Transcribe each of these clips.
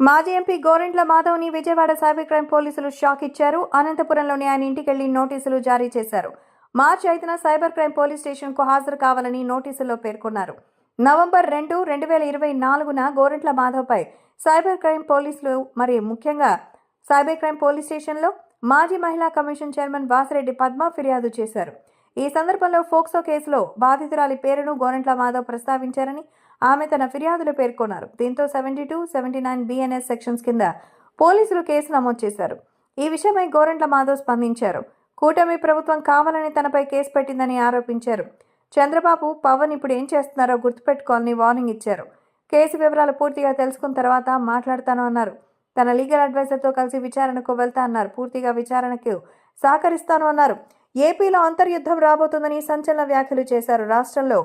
మాజీ ఎంపీ గోరెంట్ల మాధవ్ని Vijayawada cyber crime పోలీసులు షాక్ ఇచ్చారు. అనంతపురంలోని ఆయన ఇంటికెళ్లి నోటీసులు జారీ చేశారు. మార్చి 5న సైబర్ క్రైమ్ పోలీస్ స్టేషన్కు హాజరు కావాలని నోటీసుల్లో పేర్కొన్నారు. నవంబర్ 2, 2024న గోరెంట్ల మాధవ్పై సైబర్ క్రైమ్ పోలీసులు ముఖ్యంగా సైబర్ క్రైమ్ పోలీస్ స్టేషన్లో మాజీ మహిళా కమిషన్ చైర్మన్ వాసిరెడ్డి పద్మ ఫిర్యాదు చేశారు. ఈ సందర్భంలో ఫోక్సో కేసులో బాధితురాలి పేరును గోరెంట్ల మాధవ్ ప్రస్తావించారని ఆమె తన ఫిర్యాదులో పేర్కొన్నారు. దీంతో 72, 79 BNS సెక్షన్స్ కింద పోలీసులు కేసు నమోదు చేశారు. ఈ విషయమై గోరెంట్ల మాధవ్ స్పందించారు. కూటమి ప్రభుత్వం కావాలని తనపై కేసు పెట్టిందని ఆరోపించారు. చంద్రబాబు, పవన్ ఇప్పుడు ఏం చేస్తున్నారో గుర్తుపెట్టుకోవాలని వార్నింగ్ ఇచ్చారు. కేసు వివరాలు పూర్తిగా తెలుసుకున్న తర్వాత మాట్లాడతాను అన్నారు. తన లీగల్ అడ్వైజర్తో కలిసి విచారణకు వెళ్తా అన్నారు. పూర్తిగా విచారణకు సహకరిస్తాను అన్నారు. ఏపీలో అంతర్యుద్ధం రాబోతుందని సంచలన వ్యాఖ్యలు చేశారు. రాష్ట్రంలో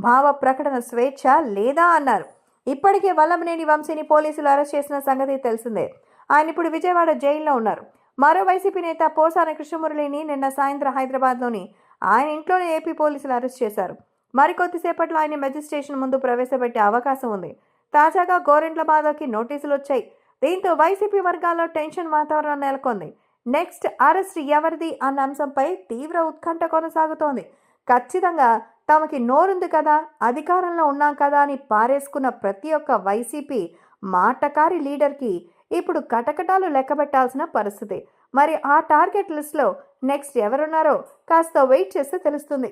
భావ ప్రకటన స్వేచ్ఛ లేదా అన్నారు. ఇప్పటికే వల్లభనేని వంశీని పోలీసులు అరెస్ట్ చేసిన సంగతి తెలిసిందే. ఆయన ఇప్పుడు విజయవాడ జైల్లో ఉన్నారు. మరో వైసీపీ నేత పోసాని కృష్ణమురళిని నిన్న సాయంత్రం హైదరాబాద్లోని ఆయన ఇంట్లోనే ఏపీ పోలీసులు అరెస్ట్ చేశారు. మరికొద్దిసేపట్లో ఆయన మెజిస్ట్రేషన్ ముందు ప్రవేశపెట్టే అవకాశం ఉంది. తాజాగా గోరెంట్ల మాధవ్కి నోటీసులు వచ్చాయి. దీంతో వైసీపీ వర్గాల్లో టెన్షన్ వాతావరణం నెలకొంది. నెక్స్ట్ అరెస్ట్ ఎవరిది అన్న అంశంపై తీవ్ర ఉత్కంఠ కొనసాగుతోంది. ఖచ్చితంగా తమకి నోరుంది కదా, అధికారంలో ఉన్నాం కదా అని పారేసుకున్న ప్రతి ఒక్క వైసీపీ మాటకారి లీడర్కి ఇప్పుడు కటకటాలు లెక్కబెట్టాల్సిన పరిస్థితి. మరి ఆ టార్గెట్ లిస్ట్లో నెక్స్ట్ ఎవరున్నారో కాస్త వెయిట్ చేస్తే తెలుస్తుంది.